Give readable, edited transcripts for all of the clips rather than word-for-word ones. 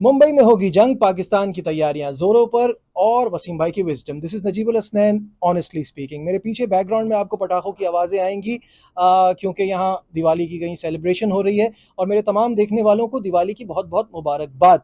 मुंबई में होगी जंग, पाकिस्तान की तैयारियां जोरों पर और वसीम भाई की wisdom. This is Najibul Hasnain, honestly speaking. मेरे पीछे बैकग्राउंड में आपको पटाखों की आवाज़ें आएंगी क्योंकि यहाँ दिवाली की कहीं सेलिब्रेशन हो रही है और मेरे तमाम देखने वालों को दिवाली की बहुत बहुत मुबारकबाद।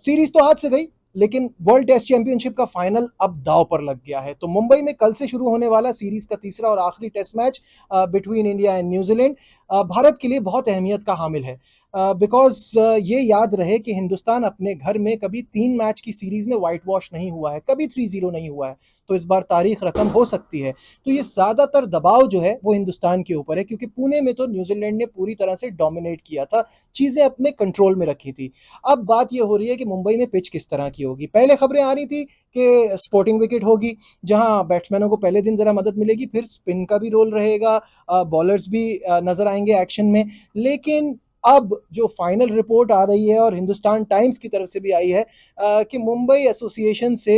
सीरीज तो हाथ से गई, लेकिन वर्ल्ड टेस्ट चैंपियनशिप का फाइनल अब दांव पर लग गया है। तो मुंबई में कल से शुरू होने वाला सीरीज का तीसरा और आखिरी test match between India and New Zealand Bharat के लिए बहुत अहमियत का हामिल है। बिकॉज ये याद रहे कि हिंदुस्तान अपने घर में कभी 3 मैच की सीरीज में व्हाइट वॉश नहीं हुआ है, कभी 3-0 नहीं हुआ है। तो इस बार तारीख रकम हो सकती है। तो ये ज्यादातर दबाव जो है वो हिंदुस्तान के ऊपर है, क्योंकि पुणे में तो न्यूजीलैंड ने पूरी तरह से डोमिनेट किया था, चीजें अपने कंट्रोल में रखी थी। अब बात ये हो रही है कि मुंबई में पिच किस तरह की होगी। पहले खबरें आ रही थी कि स्पोर्टिंग विकेट होगी, जहां बैट्समैनों को पहले दिन जरा मदद मिलेगी, फिर स्पिन का भी रोल रहेगा, बॉलर्स भी नजर आएंगे एक्शन में। लेकिन अब जो फाइनल रिपोर्ट आ रही है और हिंदुस्तान टाइम्स की तरफ से भी आई है कि मुंबई एसोसिएशन से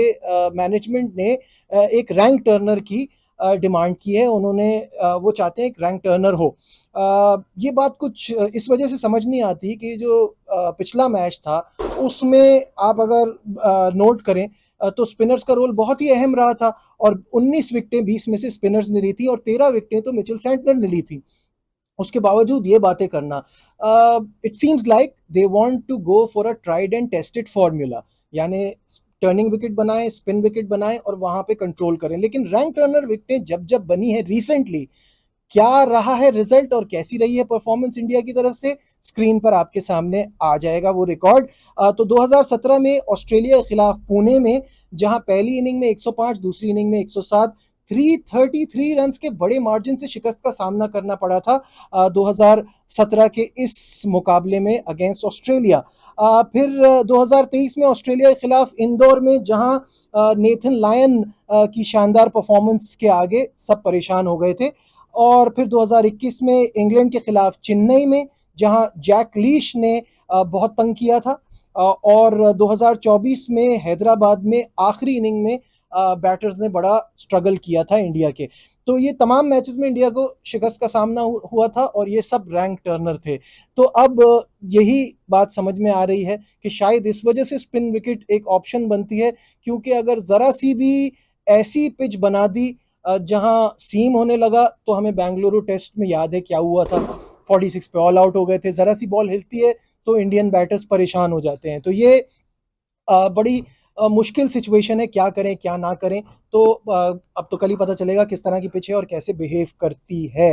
मैनेजमेंट ने एक रैंक टर्नर की डिमांड की है। उन्होंने वो चाहते हैं एक रैंक टर्नर हो। ये बात कुछ इस वजह से समझ नहीं आती कि जो पिछला मैच था उसमें आप अगर नोट करें तो स्पिनर्स का रोल बहुत ही अहम रहा था, और 19 विकेटें 20 में से स्पिनर्स ने ली थी और 13 विकेटें तो मिचेल सेंटनर ने ली थी। उसके बावजूद ये बातें करना, it seems like they want to go for a tried and tested formula, यानी टर्निंग विकेट बनाएं, स्पिन विकेट बनाएं और वहां पे कंट्रोल करें। लेकिन रैंक टर्नर विकेटें जब जब बनी है रिसेंटली, क्या रहा है रिजल्ट और कैसी रही है परफॉर्मेंस इंडिया की तरफ से, स्क्रीन पर आपके सामने आ जाएगा वो रिकॉर्ड। तो 2017 में ऑस्ट्रेलिया के खिलाफ पुणे में, जहां पहली इनिंग में 105, दूसरी इनिंग में 107, 333 रन के बड़े मार्जिन से शिकस्त का सामना करना पड़ा था 2017 के इस मुकाबले में अगेंस्ट ऑस्ट्रेलिया। फिर 2023 में ऑस्ट्रेलिया के खिलाफ इंदौर में, जहां नेथन लायन की शानदार परफॉर्मेंस के आगे सब परेशान हो गए थे। और फिर 2021 में इंग्लैंड के खिलाफ चेन्नई में, जहां जैक लीश ने बहुत तंग किया था। और 2024 में हैदराबाद में आखिरी इनिंग में बैटर्स ने बड़ा स्ट्रगल किया था इंडिया के। तो ये तमाम मैचेस में इंडिया को शिकस्त का सामना हुआ था और ये सब रैंक टर्नर थे। तो अब यही बात समझ में आ रही है कि शायद इस वजह से स्पिन विकेट एक ऑप्शन बनती है, क्योंकि अगर जरा सी भी ऐसी पिच बना दी जहां सीम होने लगा, तो हमें बेंगलुरु टेस्ट में याद है क्या हुआ था। 46 पे ऑल आउट हो गए थे। जरा सी बॉल हिलती है तो इंडियन बैटर्स परेशान हो जाते हैं। तो ये बड़ी मुश्किल सिचुएशन है, क्या करें क्या ना करें। तो अब तो कल ही पता चलेगा किस तरह की पिच है और कैसे बिहेव करती है।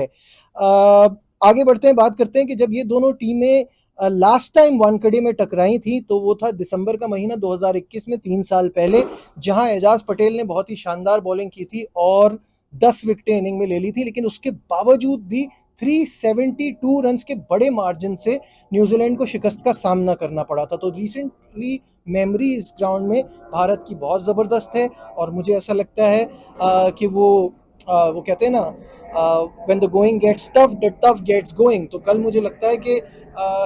आगे बढ़ते हैं, बात करते हैं कि जब ये दोनों टीमें लास्ट टाइम वानखेड़े में टकराई थी, तो वो था दिसंबर का महीना 2021 में, 3 साल पहले, जहां एजाज पटेल ने बहुत ही शानदार बॉलिंग की थी और 10 विकेटें इनिंग में ले ली थी। लेकिन उसके बावजूद भी 372 रन के बड़े मार्जिन से न्यूजीलैंड को शिकस्त का सामना करना पड़ा था। तो रिसेंटली मेमोरी इस ग्राउंड में भारत की बहुत ज़बरदस्त है, और मुझे ऐसा लगता है कि वो कहते हैं ना, when the going gets tough the tough gets going. तो कल मुझे लगता है कि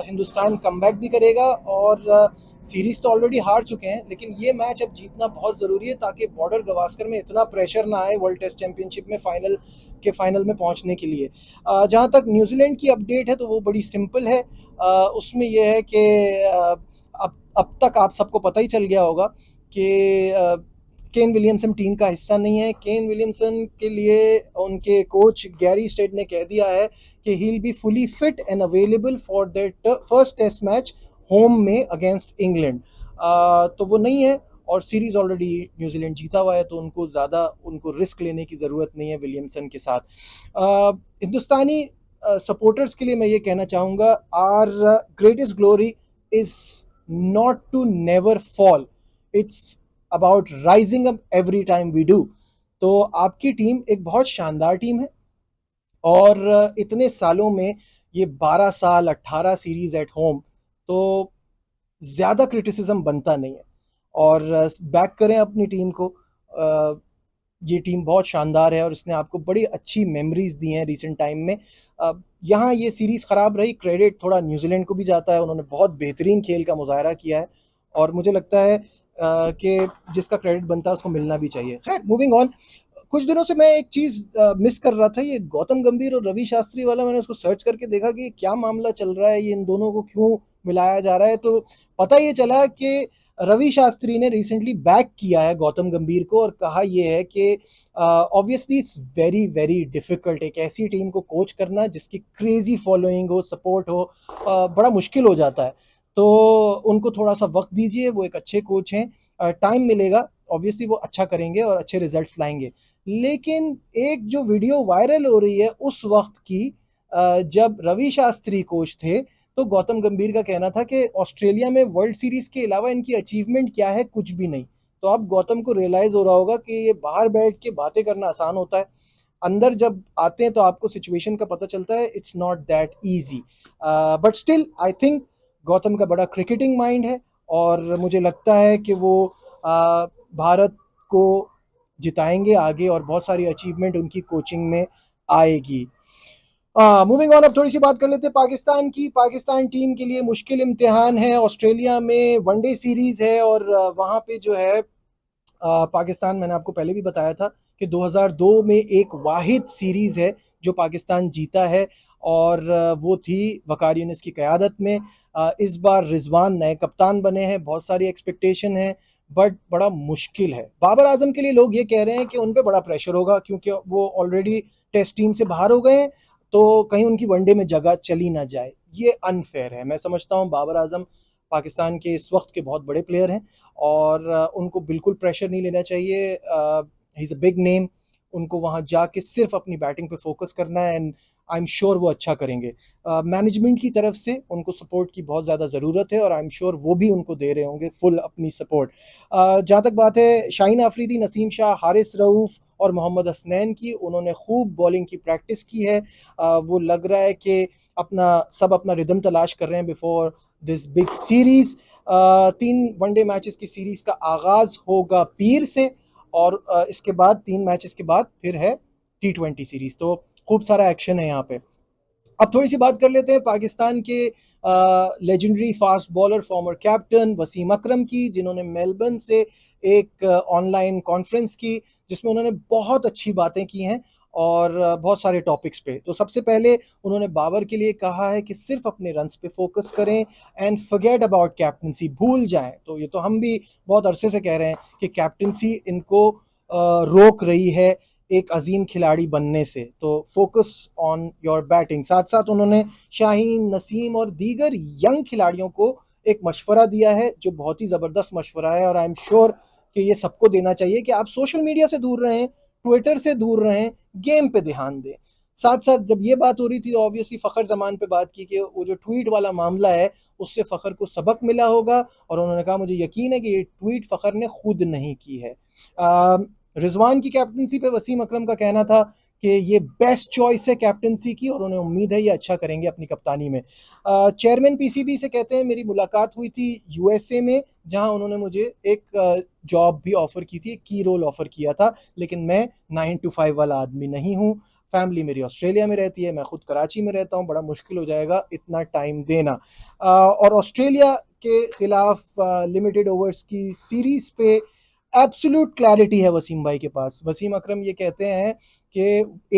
हिंदुस्तान कमबैक भी करेगा। और सीरीज तो ऑलरेडी हार चुके हैं, लेकिन ये मैच अब जीतना बहुत ज़रूरी है, ताकि बॉर्डर गवास्कर में इतना प्रेशर ना आए वर्ल्ड टेस्ट चैंपियनशिप में फाइनल में पहुंचने के लिए। जहां तक न्यूजीलैंड की अपडेट है तो वो बड़ी सिंपल है। उसमें यह है कि अब तक आप सबको पता ही चल गया होगा कि केन विलियमसन टीम का हिस्सा नहीं है। केन विलियमसन के लिए उनके कोच गैरी स्टेड ने कह दिया है कि he will be fully fit and available for that first test match home में अगेंस्ट इंग्लैंड। तो वो नहीं है, और सीरीज ऑलरेडी न्यूजीलैंड जीता हुआ है, तो उनको रिस्क लेने की ज़रूरत नहीं है विलियमसन के साथ। हिंदुस्तानी सपोर्टर्स के लिए मैं ये कहना चाहूँगा, our greatest glory is not to never fall, it's about rising up every time we do. तो आपकी टीम एक बहुत शानदार टीम है, और इतने सालों में ये 12 साल 18 सीरीज एट होम, तो ज़्यादा क्रिटिसिज्म बनता नहीं है। और बैक करें अपनी टीम को। ये टीम बहुत शानदार है और इसने आपको बड़ी अच्छी मेमोरीज दी हैं रिसेंट टाइम में। यहाँ ये सीरीज़ ख़राब रही, क्रेडिट थोड़ा न्यूजीलैंड को भी जाता है, उन्होंने बहुत बेहतरीन खेल का मुजाहरा किया है, और मुझे लगता है कि जिसका क्रेडिट बनता है उसको मिलना भी चाहिए। खैर, मूविंग ऑन। कुछ दिनों से मैं एक चीज़ मिस कर रहा था, ये गौतम गंभीर और रवि शास्त्री वाला मैंने उसको सर्च करके देखा कि क्या मामला चल रहा है, ये इन दोनों को क्यों मिलाया जा रहा है? तो पता ये चला कि रवि शास्त्री ने रिसेंटली बैक किया है गौतम गंभीर को और कहा ये है कि obviously it's very very difficult एक ऐसी टीम को कोच करना जिसकी क्रेजी फॉलोइंग हो, सपोर्ट हो, बड़ा मुश्किल हो जाता है। तो उनको थोड़ा सा वक्त दीजिए, वो एक अच्छे कोच हैं, टाइम मिलेगा, ऑब्वियसली वो अच्छा करेंगे और अच्छे रिजल्ट्स लाएंगे। लेकिन एक जो वीडियो वायरल हो रही है उस वक्त की, जब रवि शास्त्री कोच थे, तो गौतम गंभीर का कहना था कि ऑस्ट्रेलिया में वर्ल्ड सीरीज के अलावा इनकी अचीवमेंट क्या है, कुछ भी नहीं। तो अब गौतम को रियलाइज हो रहा होगा कि ये बाहर बैठ के बातें करना आसान होता है, अंदर जब आते हैं तो आपको सिचुएशन का पता चलता है, it's not that easy. But still I think Gautam का बड़ा क्रिकेटिंग माइंड है और मुझे लगता है कि वो भारत को जिताएंगे आगे और बहुत सारी अचीवमेंट उनकी कोचिंग में आएगी। मूविंग ऑन, अब थोड़ी सी बात कर लेते हैं पाकिस्तान की। पाकिस्तान टीम के लिए मुश्किल इम्तिहान है, ऑस्ट्रेलिया में वनडे सीरीज है और वहाँ पे जो है पाकिस्तान, मैंने आपको पहले भी बताया था कि 2002 में एक वाहिद सीरीज है जो पाकिस्तान जीता है और वो थी वकार यूनिस की क़यादत में। इस बार रिजवान नए कप्तान बने हैं, बहुत सारी एक्सपेक्टेशन है बट बड़ा मुश्किल है। बाबर आजम के लिए लोग ये कह रहे हैं कि उन पे बड़ा प्रेशर होगा क्योंकि वो ऑलरेडी टेस्ट टीम से बाहर हो गए हैं, तो कहीं उनकी वनडे में जगह चली ना जाए। ये अनफेयर है। मैं समझता हूँ बाबर आजम पाकिस्तान के इस वक्त के बहुत बड़े प्लेयर हैं और उनको बिल्कुल प्रेशर नहीं लेना चाहिए। He is a big name, उनको वहाँ जाके सिर्फ अपनी बैटिंग पे फोकस करना है एंड आई एम श्योर वो अच्छा करेंगे। मैनेजमेंट की तरफ से उनको सपोर्ट की बहुत ज़्यादा ज़रूरत है और आई एम श्योर वो भी उनको दे रहे होंगे फुल अपनी सपोर्ट। जहाँ तक बात है शाहीन आफरीदी, नसीम शाह, हारिस रऊफ़ और मोहम्मद हसनैन की, उन्होंने खूब बॉलिंग की प्रैक्टिस की है। वो लग रहा है कि अपना रिदम तलाश कर रहे हैं before this big series. 3 one day matches की सीरीज का आगाज होगा पीर से और इसके बाद 3 मैचेस के बाद फिर है T20 सीरीज, तो खूब सारा एक्शन है यहाँ पे। अब थोड़ी सी बात कर लेते हैं पाकिस्तान के legendary fast bowler, former captain Wasim Akram की, जिन्होंने मेलबर्न से एक ऑनलाइन कॉन्फ्रेंस की जिसमें उन्होंने बहुत अच्छी बातें की हैं और बहुत सारे टॉपिक्स पे। तो सबसे पहले उन्होंने बाबर के लिए कहा है कि सिर्फ अपने रन्स पे फोकस करें एंड फॉरगेट अबाउट कैप्टनसी, भूल जाएं। तो ये तो हम भी बहुत अरसे से कह रहे हैं कि कैप्टनसी इनको रोक रही है एक अजीम खिलाड़ी बनने से, तो फोकस ऑन योर बैटिंग। साथ साथ उन्होंने शाहीन, नसीम और दीगर यंग खिलाड़ियों को एक मशवरा दिया है जो बहुत ही ज़बरदस्त मशवरा है और आई एम श्योर कि ये सबको देना चाहिए कि आप सोशल मीडिया से दूर रहें, ट्विटर से दूर रहें, गेम पे ध्यान दें। साथ साथ जब ये बात हो रही थी ऑब्वियसली फ़खर जमान पे बात की कि वो जो ट्वीट वाला मामला है उससे फ़खर को सबक मिला होगा और उन्होंने कहा मुझे यकीन है कि ये ट्वीट फ़खर ने खुद नहीं की है। रिजवान की कैप्टनसी पे वसीम अकरम का कहना था कि ये बेस्ट चॉइस है कैप्टनसी की और उन्हें उम्मीद है ये अच्छा करेंगे अपनी कप्तानी में। चेयरमैन पीसीबी से कहते हैं मेरी मुलाकात हुई थी यूएसए में, जहां उन्होंने मुझे एक जॉब भी ऑफर की थी, की रोल ऑफर किया था, लेकिन मैं 9 to 5 वाला आदमी नहीं हूँ। फैमिली मेरी ऑस्ट्रेलिया में रहती है, मैं खुद कराची में रहता हूँ, बड़ा मुश्किल हो जाएगा इतना टाइम देना। और ऑस्ट्रेलिया के खिलाफ लिमिटेड ओवर्स की सीरीज पे एब्सोल्यूट क्लैरिटी है वसीम भाई के पास। वसीम अकरम ये कहते हैं कि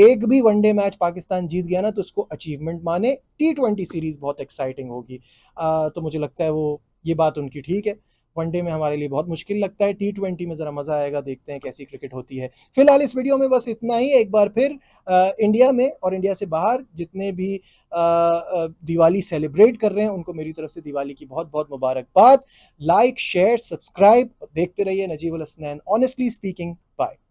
एक भी वनडे मैच पाकिस्तान जीत गया ना तो उसको अचीवमेंट माने, T20 सीरीज बहुत एक्साइटिंग होगी। तो मुझे लगता है वो ये बात उनकी ठीक है। वनडे में हमारे लिए बहुत मुश्किल लगता है, T20 में ज़रा मज़ा आएगा, देखते हैं कैसी क्रिकेट होती है। फिलहाल इस वीडियो में बस इतना ही। एक बार फिर इंडिया में और इंडिया से बाहर जितने भी दिवाली सेलिब्रेट कर रहे हैं उनको मेरी तरफ से दिवाली की बहुत बहुत मुबारकबाद। लाइक, शेयर, सब्सक्राइब, देखते रहिए नजीब अल हसनैन ऑनेस्टली स्पीकिंग। बाय।